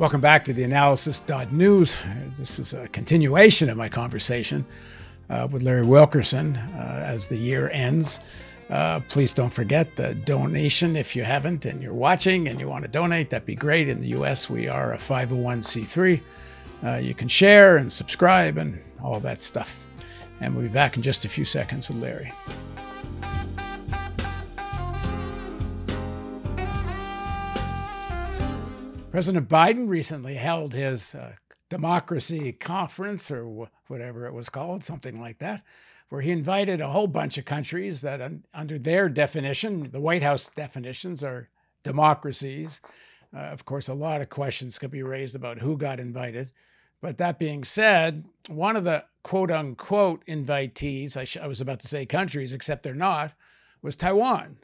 Welcome back to theAnalysis-news. This is a continuation of my conversation with Larry Wilkerson as the year ends. Please don't forget the donation if you haven't and you're watching and you want to donate. That'd be great. In the U.S., we are a 501c3. You can share and subscribe and all that stuff. And we'll be back in just a few seconds with Larry. President Biden recently held his democracy conference, or whatever it was called, something like that, where he invited a whole bunch of countries that under their definition, the White House definitions, are democracies. Of course, a lot of questions could be raised about who got invited. But that being said, one of the quote unquote invitees, I was about to say countries, except they're not, was Taiwan.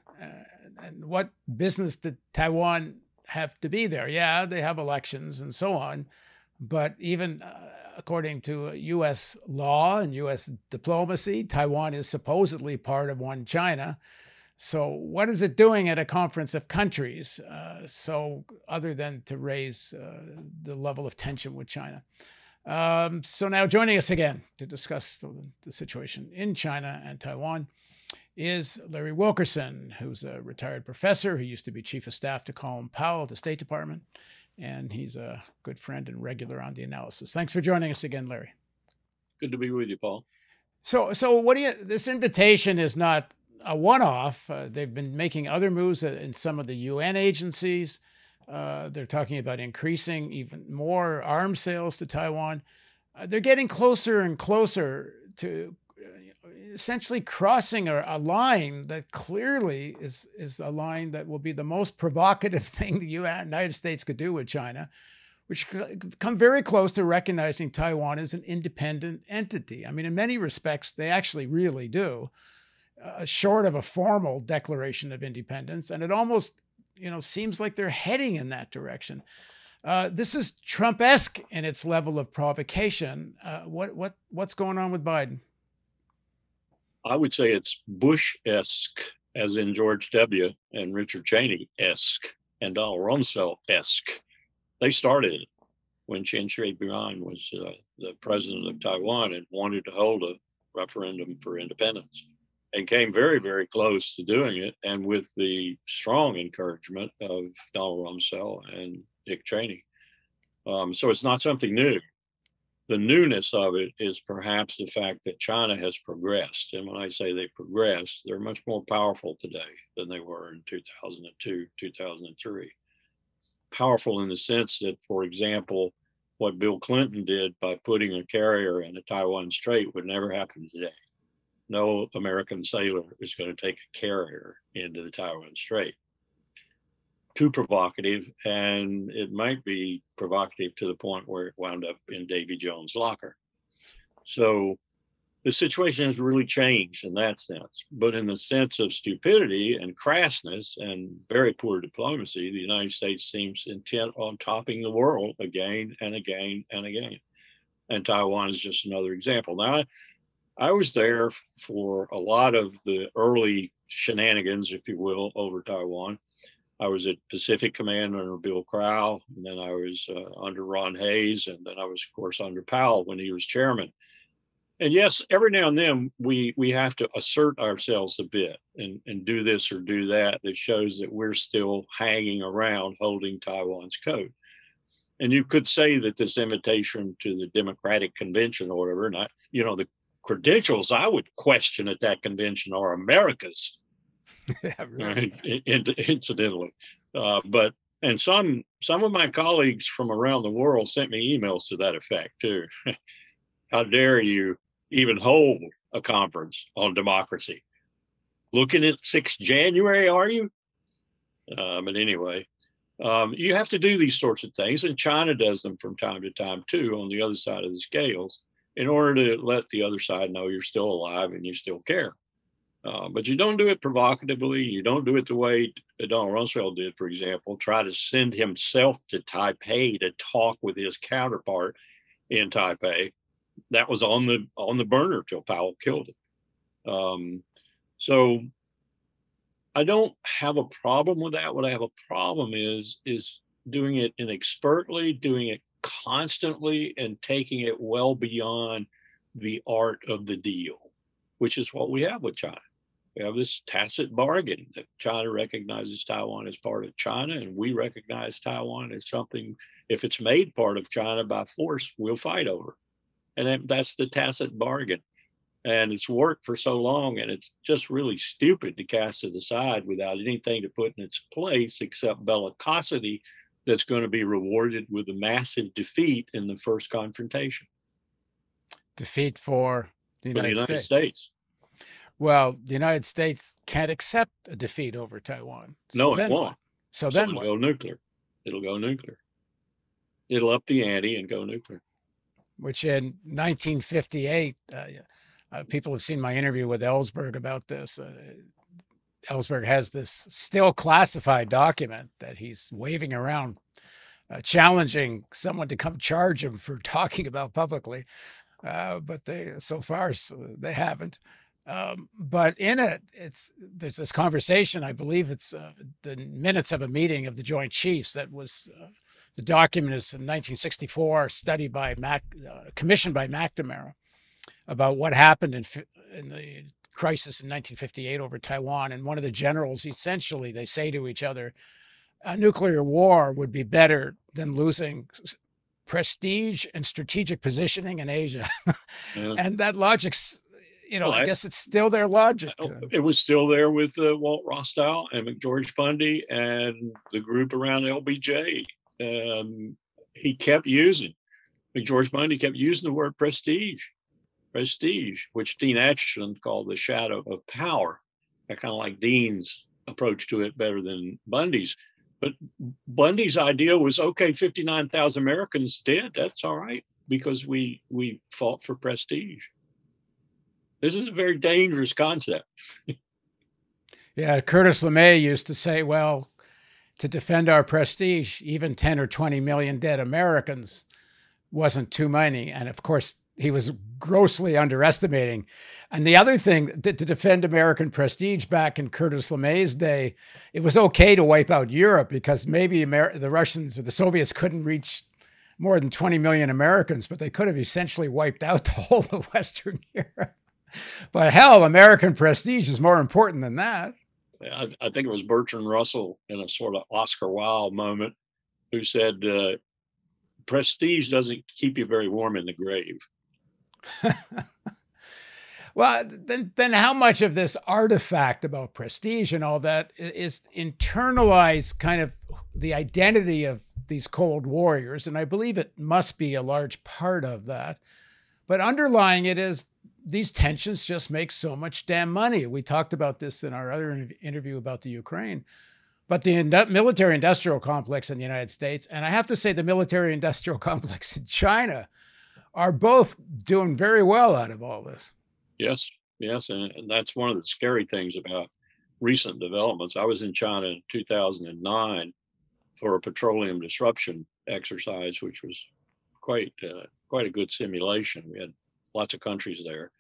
And what business did Taiwan have to be there? Yeah, they have elections and so on. But even according to U.S. law and U.S. diplomacy, Taiwan is supposedly part of one China. So what is it doing at a conference of countries? So other than to raise the level of tension with China. So now joining us again to discuss the situation in China and Taiwan is Larry Wilkerson, who's a retired professor who used to be chief of staff to Colin Powell at the State Department. And he's a good friend and regular on the analysis. Thanks for joining us again, Larry. Good to be with you, Paul. So what do you, this invitation is not a one-off. They've been making other moves in some of the UN agencies. They're talking about increasing even more arms sales to Taiwan. They're getting closer and closer to essentially crossing a line that clearly is a line that will be the most provocative thing the United States could do with China, which come very close to recognizing Taiwan as an independent entity. I mean, in many respects, they actually really do, short of a formal declaration of independence. And it almost, seems like they're heading in that direction. This is Trump-esque in its level of provocation. What's going on with Biden? I would say it's Bush-esque, as in George W. and Richard Cheney-esque and Donald Rumsfeld-esque. They started it when Chen Shui-bian was the president of Taiwan and wanted to hold a referendum for independence, and came very, very close to doing it, and with the strong encouragement of Donald Rumsfeld and Dick Cheney. So it's not something new. The newness of it is perhaps the fact that China has progressed. And when I say they progressed, they're much more powerful today than they were in 2002, 2003. Powerful in the sense that, for example, what Bill Clinton did by putting a carrier in the Taiwan Strait would never happen today. No American sailor is going to take a carrier into the Taiwan Strait. Too provocative, and it might be provocative to the point where it wound up in Davy Jones' locker. So the situation has really changed in that sense. But in the sense of stupidity and crassness and very poor diplomacy, the United States seems intent on topping the world again and again and again. And Taiwan is just another example. Now, I was there for a lot of the early shenanigans, if you will, over Taiwan. I was at Pacific Command under Bill Crowell, and then I was under Ron Hayes, and then I was, of course, under Powell when he was chairman. And yes, every now and then we have to assert ourselves a bit and do this or do that shows that we're still hanging around holding Taiwan's coat. And you could say that this invitation to the Democratic Convention or whatever, and the credentials I would question at that convention are America's. Yeah, really. Incidentally, but some of my colleagues from around the world sent me emails to that effect too. How dare you even hold a conference on democracy? Looking at 6th January, are you? But anyway, you have to do these sorts of things, and China does them from time to time too on the other side of the scales, in order to let the other side know you're still alive and you still care. But you don't do it provocatively. You don't do it the way Donald Rumsfeld did, for example, try to send himself to Taipei to talk with his counterpart in Taipei. That was on the burner till Powell killed it. So I don't have a problem with that. What I have a problem is doing it inexpertly, doing it constantly, and taking it well beyond the art of the deal, which is what we have with China. We have this tacit bargain that China recognizes Taiwan as part of China, and we recognize Taiwan as something. If it's made part of China by force, we'll fight over. And that's the tacit bargain. And it's worked for so long, and it's just really stupid to cast it aside without anything to put in its place except bellicosity that's going to be rewarded with a massive defeat in the first confrontation. Defeat for the For the United United States. States. Well, the United States can't accept a defeat over Taiwan. No, it won't. So then it'll what? go nuclear. It'll go nuclear. It'll up the ante and go nuclear. Which in 1958, people have seen my interview with Ellsberg about this. Ellsberg has this still classified document that he's waving around, challenging someone to come charge him for talking about publicly. But so far they haven't. But in it, there's this conversation. I believe it's the minutes of a meeting of the Joint Chiefs. That was the document is in 1964, studied by commissioned by McNamara, about what happened in the crisis in 1958 over Taiwan. And one of the generals, essentially, they say to each other, a nuclear war would be better than losing prestige and strategic positioning in Asia. Yeah. And that logic's, I guess it's still their logic. It was still there with Walt Rostow and McGeorge Bundy and the group around LBJ. McGeorge Bundy kept using the word prestige, which Dean Acheson called the shadow of power. I kind of like Dean's approach to it better than Bundy's. But Bundy's idea was, okay, 59,000 Americans dead. That's all right, because we fought for prestige. This is a very dangerous concept. Yeah, Curtis LeMay used to say, well, to defend our prestige, even 10 or 20 million dead Americans wasn't too many. And of course, he was grossly underestimating. And the other thing, to defend American prestige back in Curtis LeMay's day, it was okay to wipe out Europe because maybe the Russians or the Soviets couldn't reach more than 20 million Americans, but they could have essentially wiped out the whole of Western Europe. But hell, American prestige is more important than that. I think it was Bertrand Russell in a sort of Oscar Wilde moment who said, prestige doesn't keep you very warm in the grave. Well, then how much of this artifact about prestige and all that is internalized kind of the identity of these cold warriors? And I believe it must be a large part of that. But underlying it is these tensions just make so much damn money. We talked about this in our other interview about the Ukraine. But the military-industrial complex in the United States, and I have to say the military-industrial complex in China, are both doing very well out of all this. Yes. And that's one of the scary things about recent developments. I was in China in 2009 for a petroleum disruption exercise, which was quite a good simulation. We had lots of countries there.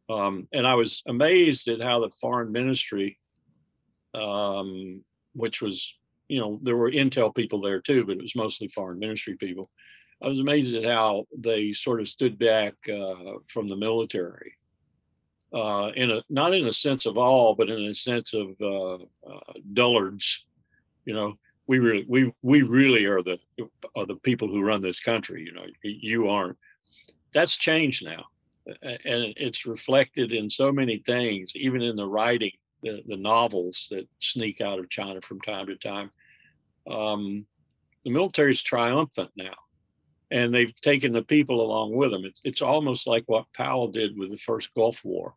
And I was amazed at how the foreign ministry, which was, there were intel people there too, but it was mostly foreign ministry people. I was amazed at how they sort of stood back from the military, not in a sense of awe, but in a sense of dullards. We really are the people who run this country. You aren't. That's changed now, and it's reflected in so many things, even in the writing, the novels that sneak out of China from time to time. The military is triumphant now, and they've taken the people along with them. It's almost like what Powell did with the first Gulf War.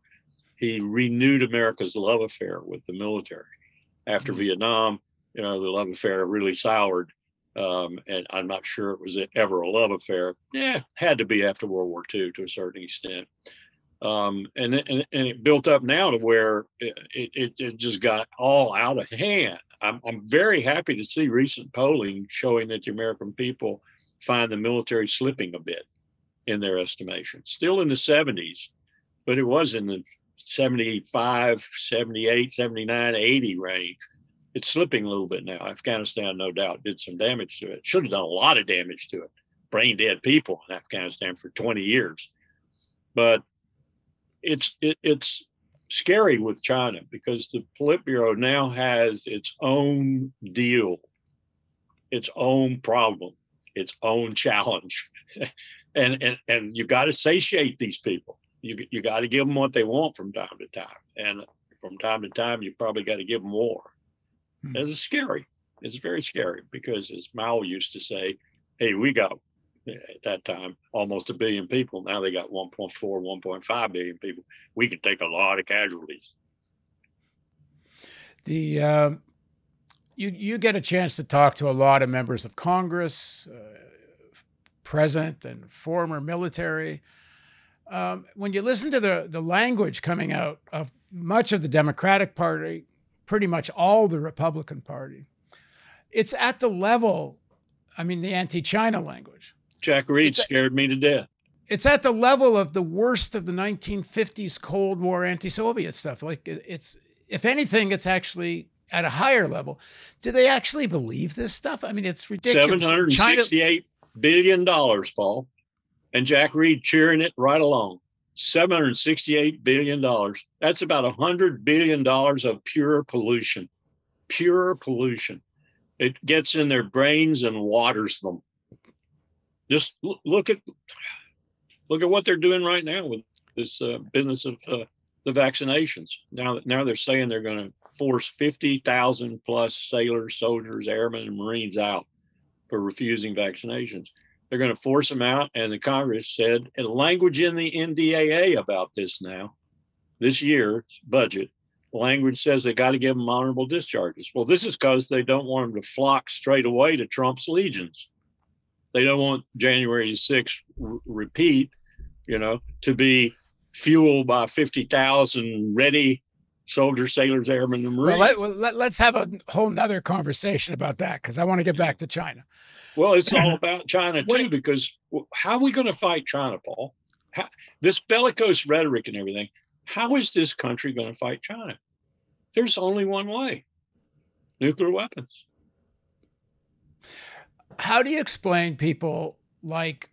He renewed America's love affair with the military. After Vietnam, the love affair really soured. And I'm not sure it was ever a love affair. Yeah, had to be after World War II to a certain extent. And it built up now to where it just got all out of hand. I'm very happy to see recent polling showing that the American people find the military slipping a bit in their estimation. Still in the 70s, but it was in the 75, 78, 79, 80 range. It's slipping a little bit now. Afghanistan, no doubt, did some damage to it. Should have done a lot of damage to it. Brain dead people in Afghanistan for 20 years. But it's scary with China because the Politburo now has its own deal, its own problem, its own challenge. and you got to satiate these people. You got to give them what they want from time to time. And from time to time, you probably got to give them more. It's scary. It's very scary because, as Mao used to say, hey, we got, at that time, almost 1 billion people. Now they got 1.4, 1.5 billion people. We could take a lot of casualties. You get a chance to talk to a lot of members of Congress, present and former military. When you listen to the language coming out of much of the Democratic Party, pretty much all the Republican Party, it's at the level, I mean, the anti-China language. Jack Reed scared me to death. It's at the level of the worst of the 1950s Cold War anti-Soviet stuff. Like it's, if anything, it's actually at a higher level. Do they actually believe this stuff? I mean, it's ridiculous. $768 billion, Paul, and Jack Reed cheering it right along. $768 billion. That's about $100 billion of pure pollution. Pure pollution. It gets in their brains and waters them. Just look at what they're doing right now with this business of the vaccinations. Now they're saying they're going to force 50,000 plus sailors, soldiers, airmen, and Marines out for refusing vaccinations. They're going to force them out, and the Congress said, and language in the NDAA about this now, this year's budget, language says they got to give them honorable discharges. Well, this is because they don't want them to flock straight away to Trump's legions. They don't want January 6th repeat, to be fueled by 50,000 ready soldiers, sailors, airmen, and Marines. Well, let's have a whole nother conversation about that, because I want to get back to China. Well, it's all about China, too, because how are we going to fight China, Paul? This bellicose rhetoric and everything, how is this country going to fight China? There's only one way: nuclear weapons. How do you explain people like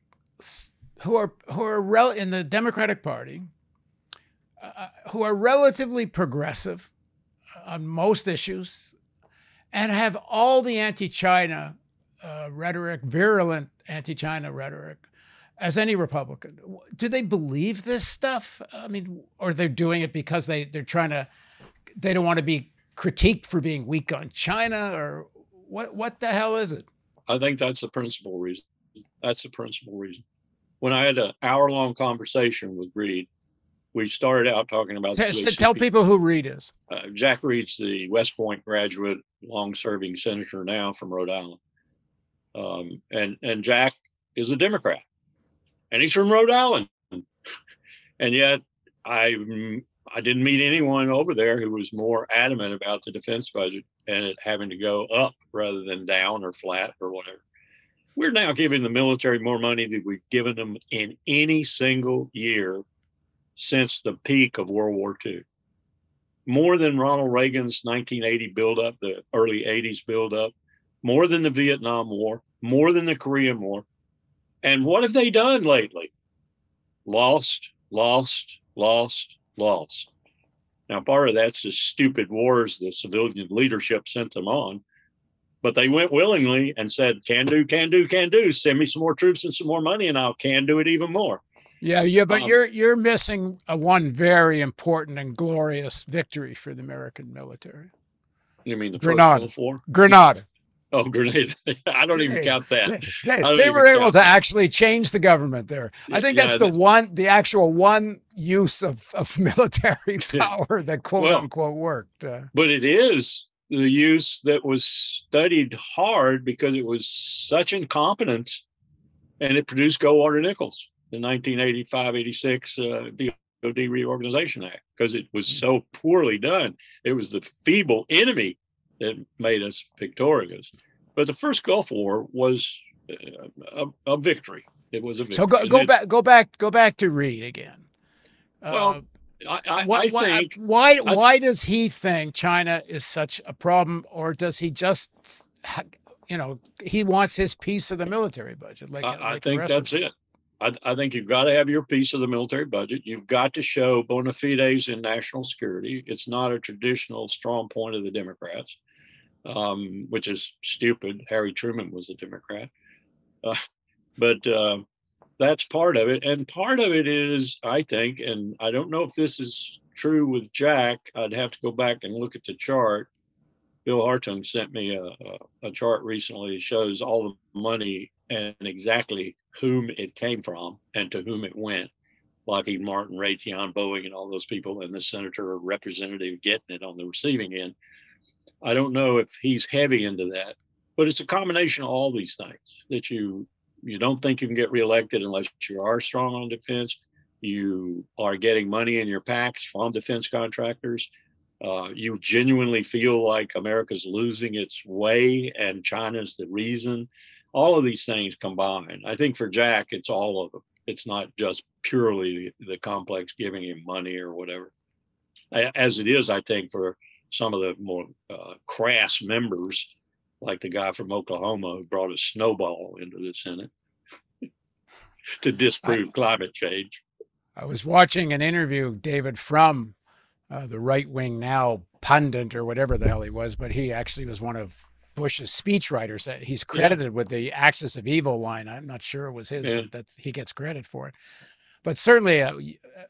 who are in the Democratic Party, who are relatively progressive on most issues, and have all the anti-China rhetoric, virulent anti-China rhetoric, as any Republican? Do they believe this stuff? I mean, or they're doing it because they don't want to be critiqued for being weak on China, or what the hell is it? I think that's the principal reason. That's the principal reason. When I had an hour-long conversation with Reed, we started out talking about. Tell people who Reed is. Jack Reed's the West Point graduate, long-serving senator now from Rhode Island, and Jack is a Democrat, and he's from Rhode Island, and yet I didn't meet anyone over there who was more adamant about the defense budget and it having to go up rather than down or flat or whatever. We're now giving the military more money than we've given them in any single year since the peak of World War II. More than Ronald Reagan's 1980 buildup, the early 80s buildup, more than the Vietnam War, more than the Korean War. And what have they done lately? Lost. Now, part of that's the stupid wars the civilian leadership sent them on, but they went willingly and said, can do, send me some more troops and some more money and I'll can do it even more. Yeah, but you're missing one very important and glorious victory for the American military. You mean the Grenada? First Gulf War? Grenada. Oh, Grenada. I don't even count that. They were able to actually change the government there. I think that's the actual one use of military power that quote unquote worked. But it is the use that was studied hard because it was such incompetence, and it produced Goldwater Nichols, the 1985-86 DOD Reorganization Act, because it was so poorly done. It was the feeble enemy that made us victorious. But the first Gulf War was a victory. It was a victory. So go back to Reed again. Well, I think why does he think China is such a problem, or does he just, he wants his piece of the military budget, I like the think rest of that's us? it. I think you've got to have your piece of the military budget. You've got to show bona fides in national security. It's not a traditional strong point of the Democrats, which is stupid. Harry Truman was a Democrat. But that's part of it. And part of it is, I think, and I don't know if this is true with Jack, I'd have to go back and look at the chart. Bill Hartung sent me a chart recently that shows all the money and exactly whom it came from and to whom it went. Lockheed Martin, Raytheon, Boeing, and all those people, and the senator or representative getting it on the receiving end. I don't know if he's heavy into that, but it's a combination of all these things that you don't think you can get reelected unless you are strong on defense. You are getting money in your PACs from defense contractors. You genuinely feel like America's losing its way and China's the reason. All of these things combined. I think for Jack, it's all of them. It's not just purely the complex giving him money or whatever. As it is, I think, for some of the more crass members, like the guy from Oklahoma who brought a snowball into the Senate to disprove climate change. I was watching an interview, David, from the Right Wing Now pundit or whatever the hell he was, but he actually was one of Bush's speechwriters. He's credited with the Axis of Evil line. I'm not sure it was his, but he gets credit for it. But certainly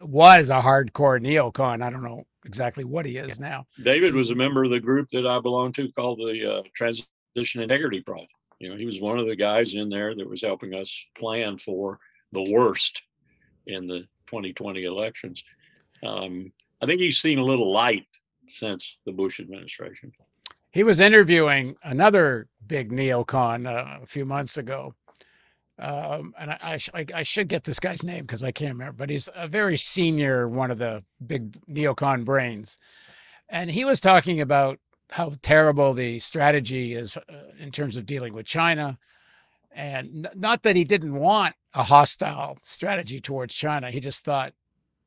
was a hardcore neocon. I don't know exactly what he is now. David was a member of the group that I belong to called the Transition Integrity Project. He was one of the guys in there that was helping us plan for the worst in the 2020 elections. I think he's seen a little light since the Bush administration. He was interviewing another big neocon a few months ago. And I should get this guy's name because I can't remember, but he's a very senior, one of the big neocon brains. And he was talking about how terrible the strategy is in terms of dealing with China. And not that he didn't want a hostile strategy towards China. He just thought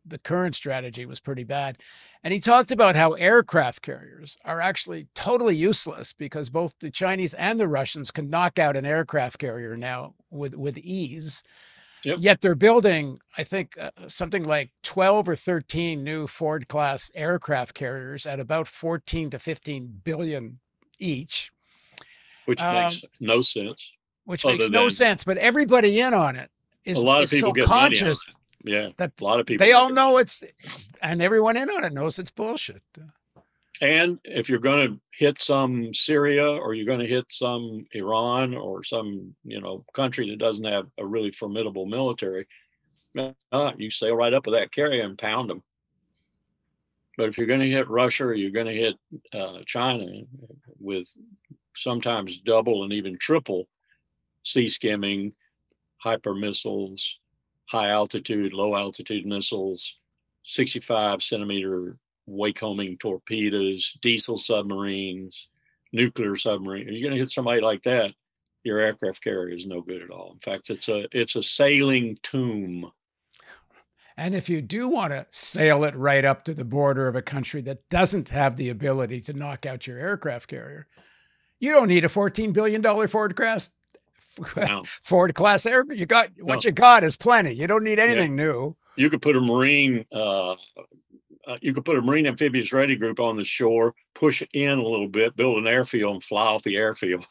the current strategy was pretty bad. And he talked about how aircraft carriers are actually totally useless because both the Chinese and the Russians can knock out an aircraft carrier now with ease. Yep. Yet they're building, I think, something like 12 or 13 new Ford class aircraft carriers at about 14 to 15 billion each. Which makes no sense. Which makes no sense, but everybody in on it is a lot of people so get conscious. Money on it. Yeah, that a lot of people. They all know and everyone in on it knows it's bullshit. And if you're going to hit some Syria or you're going to hit some Iran or some, country that doesn't have a really formidable military, you sail right up with that carrier and pound them. But if you're going to hit Russia or you're going to hit China with sometimes double and even triple sea skimming, hyper missiles, high altitude, low altitude missiles, 65 centimeter wake-homing torpedoes, diesel submarines, nuclear submarine. You're going to hit somebody like that, your aircraft carrier is no good at all. In fact, it's a sailing tomb. And if you do want to sail it right up to the border of a country that doesn't have the ability to knock out your aircraft carrier, you don't need a $14 billion Ford class air. You got what you got is plenty. You don't need anything new. You could put a Marine amphibious ready group on the shore, push it in a little bit, build an airfield, and fly off the airfield.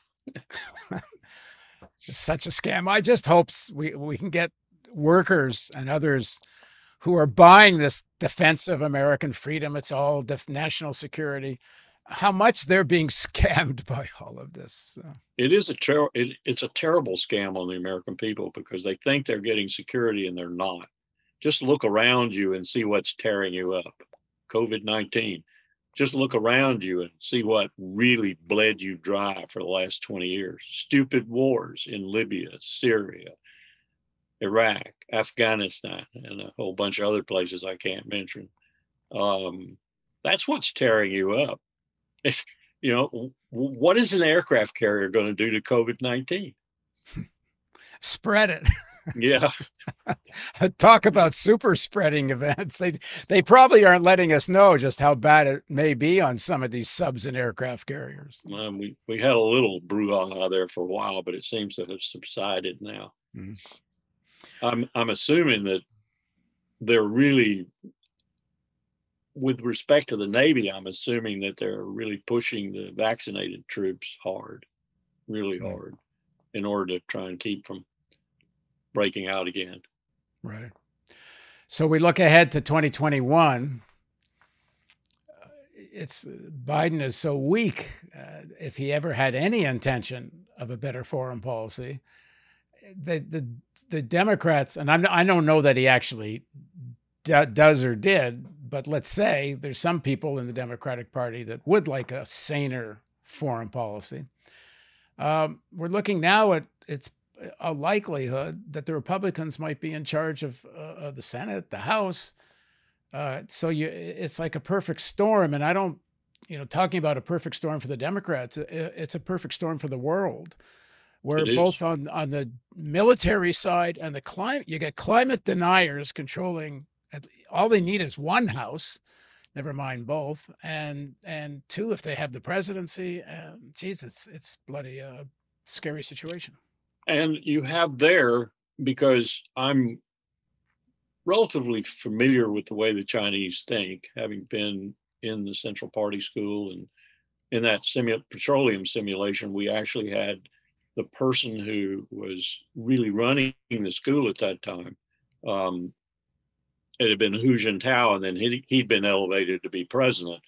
It's such a scam. I just hope we can get workers and others who are buying this defense of American freedom. It's all national security. How much they're being scammed by all of this. It's a terrible scam on the American people because they think they're getting security and they're not. Just look around you and see what's tearing you up. COVID-19. Just look around you and see what really bled you dry for the last 20 years. Stupid wars in Libya, Syria, Iraq, Afghanistan, and a whole bunch of other places I can't mention. That's what's tearing you up. What is an aircraft carrier going to do to COVID-19? Spread it. Yeah. Talk about super spreading events. They probably aren't letting us know just how bad it may be on some of these subs and aircraft carriers. We had a little brouhaha there for a while, but it seems to have subsided now. Mm. I'm assuming that they're really, with respect to the Navy, I'm assuming that they're really pushing the vaccinated troops hard, really hard, in order to try and keep from breaking out again. Right. So we look ahead to 2021. Biden is so weak. If he ever had any intention of a better foreign policy, the Democrats, and I don't know that he actually does or did, but let's say there's some people in the Democratic Party that would like a saner foreign policy. We're looking now at it's a likelihood that the Republicans might be in charge of the Senate, the House. So it's like a perfect storm. And I don't, talking about a perfect storm for the Democrats, it's a perfect storm for the world. Where both on the military side and the climate, you get climate deniers controlling, all they need is one house, never mind both. And two, if they have the presidency, geez, it's bloody scary situation. And you have there, because I'm relatively familiar with the way the Chinese think, having been in the Central Party School, and in that petroleum simulation, we actually had the person who was really running the school at that time. It had been Hu Jintao, and then he'd been elevated to be president.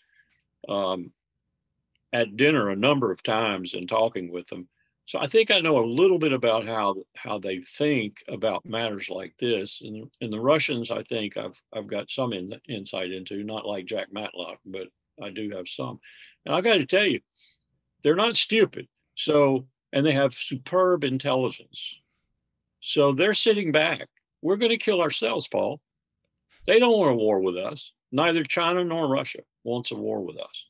At dinner a number of times and talking with them. So I think I know a little bit about how they think about matters like this. And the Russians, I think I've got some insight into, not like Jack Matlock, but I do have some. And I got to tell you, they're not stupid. So, and they have superb intelligence. So they're sitting back. We're going to kill ourselves, Paul. They don't want a war with us. Neither China nor Russia wants a war with us.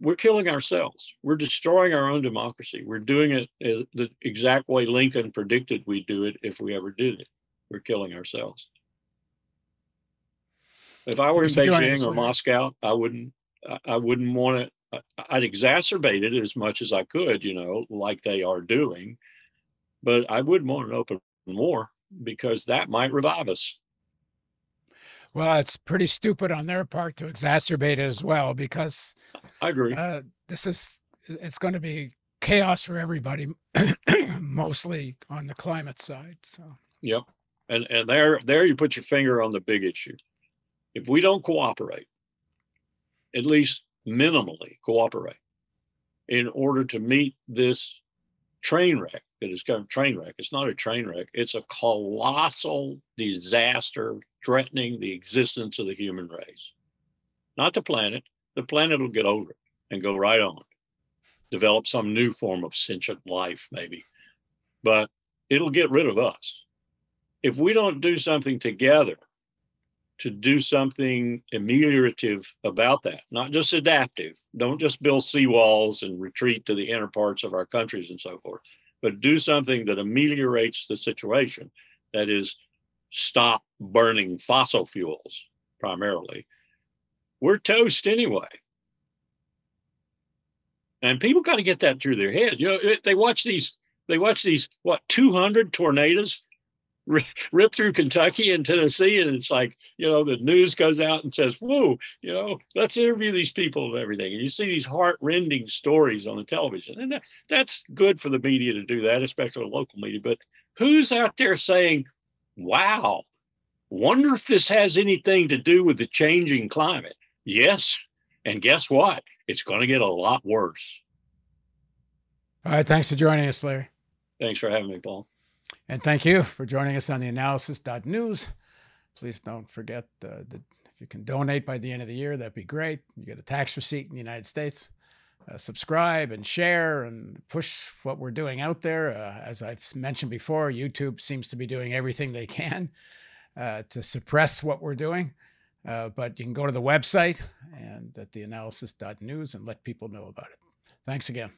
We're killing ourselves. We're destroying our own democracy. We're doing it the exact way Lincoln predicted we'd do it if we ever did it. We're killing ourselves. If I were in Beijing or Moscow, I wouldn't want it. I'd exacerbate it as much as I could, like they are doing. But I wouldn't want an open war, because that might revive us. Well, it's pretty stupid on their part to exacerbate it as well, because I agree. It's going to be chaos for everybody, mostly on the climate side. So. Yep. And there you put your finger on the big issue. If we don't cooperate, at least minimally cooperate, in order to meet this train wreck that is kind of train wreck. It's not a train wreck. It's a colossal disaster threatening the existence of the human race. Not the planet. The planet will get over it and go right on. Develop some new form of sentient life, maybe. But it'll get rid of us. If we don't do something together to do something ameliorative about that, not just adaptive, don't just build seawalls and retreat to the inner parts of our countries and so forth, but do something that ameliorates the situation. That is, stop burning fossil fuels primarily. We're toast anyway. And people got to get that through their head. They watch these, 200 tornadoes rip through Kentucky and Tennessee, and it's like, the news goes out and says, whoa, let's interview these people and everything. And you see these heart-rending stories on the television. And that's good for the media to do that, especially the local media. But who's out there saying, wow, wonder if this has anything to do with the changing climate? Yes. And guess what? It's going to get a lot worse. All right. Thanks for joining us, Larry. Thanks for having me, Paul. And thank you for joining us on theAnalysis.news. Please don't forget that if you can donate by the end of the year, that'd be great. You get a tax receipt in the United States. Subscribe and share and push what we're doing out there. As I've mentioned before, YouTube seems to be doing everything they can to suppress what we're doing. But you can go to the website and at theanalysis.news and let people know about it. Thanks again.